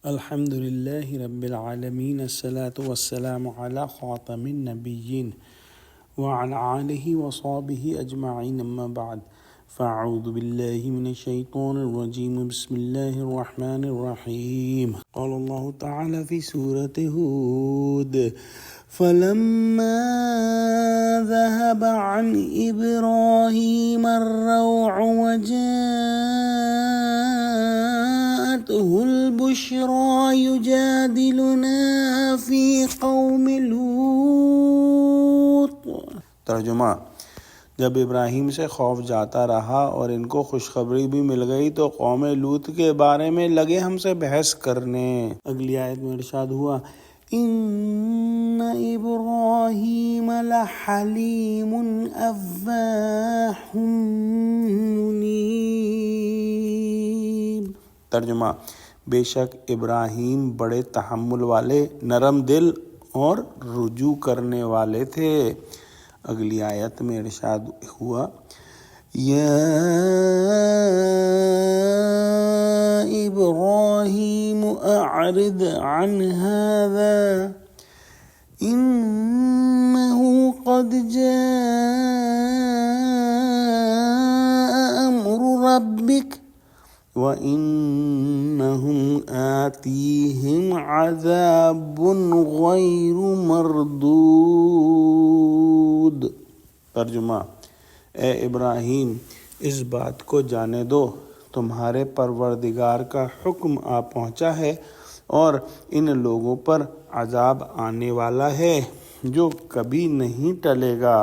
الحمد لله رب العالمين الصلاة والسلام على خاتم النبيين وعلى آله وصحبه أجمعين أما بعد فأعوذ بالله من الشيطان الرجيم بسم الله الرحمن الرحيم قال الله تعالى في سورة هود فلما ذهب عن إبراهيم الروع وجاءته البشرى يجادلنا في قوم لوط۔ ترجمہ: جب ابراہیم سے خوف جاتا رہا اور ان کو خوشخبری بھی مل گئی تو قوم لوط کے بارے میں لگے ہم سے بحث کرنے۔ اگلی آیت میں ارشاد ہوا ان ابراہیم لحلیم اواہ منیب۔ ترجمہ: بے شک ابراہیم بڑے تحمل والے، نرم دل اور رجوع کرنے والے تھے۔ اگلی آیت میں ارشاد ہوا یا ابراہیم اعرض عن هذا انہ قد جاء امر ربک وَإِنَّهُمْ آتِيهِمْ عَذَابٌ غَيْرُ مَرْدُودٍ۔ ترجمہ: اے ابراہیم، اس بات کو جانے دو تمہارے پروردگار کا حکم آ پہنچا ہے اور ان لوگوں پر عذاب آنے والا ہے جو کبھی نہیں ٹلے گا۔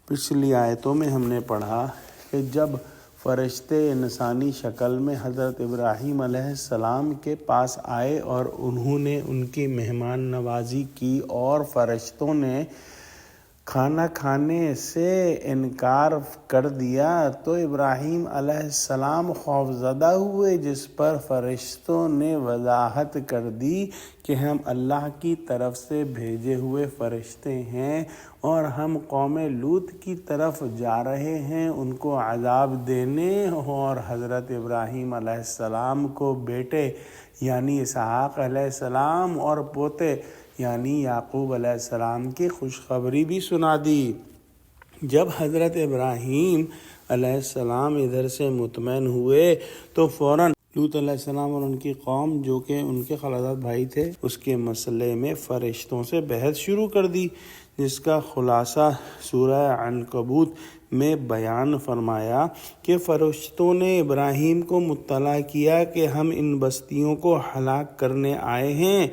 پچھلی آیتوں میں ہم نے پڑھا کہ جب فرشتے انسانی شکل میں حضرت ابراہیم علیہ السلام کے پاس آئے اور انہوں نے ان کی مہمان نوازی کی اور فرشتوں نے کھانا کھانے سے انکار کر دیا تو ابراہیم علیہ السلام خوفزدہ ہوئے، جس پر فرشتوں نے وضاحت کر دی کہ ہم اللہ کی طرف سے بھیجے ہوئے فرشتے ہیں اور ہم قوم لوط کی طرف جا رہے ہیں ان کو عذاب دینے، اور حضرت ابراہیم علیہ السلام کو بیٹے یعنی اسحاق علیہ السلام اور پوتے یعنی یعقوب علیہ السلام کی خوشخبری بھی سنا دی۔ جب حضرت ابراہیم علیہ السلام ادھر سے مطمئن ہوئے تو فوراً لوط علیہ السلام اور ان کی قوم جو کہ ان کے خالداد بھائی تھے اس کے مسئلے میں فرشتوں سے بحث شروع کر دی، جس کا خلاصہ سورہ عنکبوت میں بیان فرمایا کہ فرشتوں نے ابراہیم کو مطلع کیا کہ ہم ان بستیوں کو ہلاک کرنے آئے ہیں۔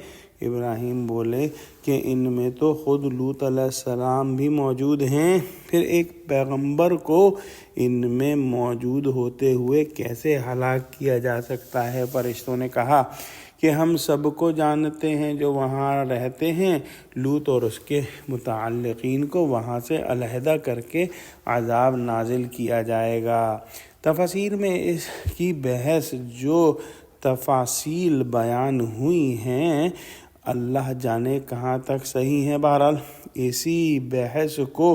ابراہیم بولے کہ ان میں تو خود لوط علیہ السلام بھی موجود ہیں، پھر ایک پیغمبر کو ان میں موجود ہوتے ہوئے کیسے ہلاک کیا جا سکتا ہے؟ فرشتوں نے کہا کہ ہم سب کو جانتے ہیں جو وہاں رہتے ہیں، لوط اور اس کے متعلقین کو وہاں سے علیحدہ کر کے عذاب نازل کیا جائے گا۔ تفاسیر میں اس کی بحث جو تفاصیل بیان ہوئی ہیں اللہ جانے کہاں تک صحیح ہے۔ بہرحال اسی بحث کو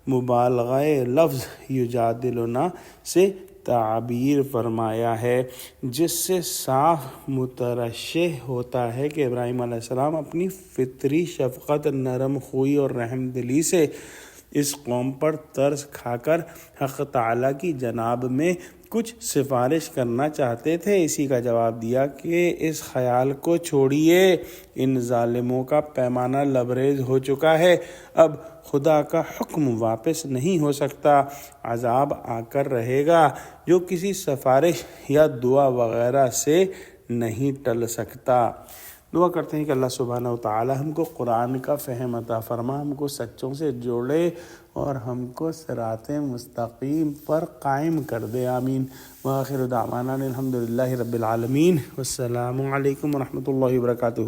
مبالغہ لفظ یجادلنا سے تعبیر فرمایا ہے، جس سے صاف مترشح ہوتا ہے کہ ابراہیم علیہ السلام اپنی فطری شفقت، نرم خوئی اور رحم دلی سے اس قوم پر ترس کھا کر حق تعالیٰ کی جناب میں کچھ سفارش کرنا چاہتے تھے۔ اسی کا جواب دیا کہ اس خیال کو چھوڑیے، ان ظالموں کا پیمانہ لبریز ہو چکا ہے، اب خدا کا حکم واپس نہیں ہو سکتا، عذاب آ کر رہے گا جو کسی سفارش یا دعا وغیرہ سے نہیں ٹل سکتا۔ دعا کرتے ہیں کہ اللہ سبحانہ وتعالی ہم کو قرآن کا فہم عطا فرما، ہم کو سچوں سے جوڑے اور ہم کو صراط مستقیم پر قائم کر دے، آمین۔ وآخر دعوانا الحمد للہ رب العالمین، والسلام علیکم ورحمۃ اللہ وبرکاتہ۔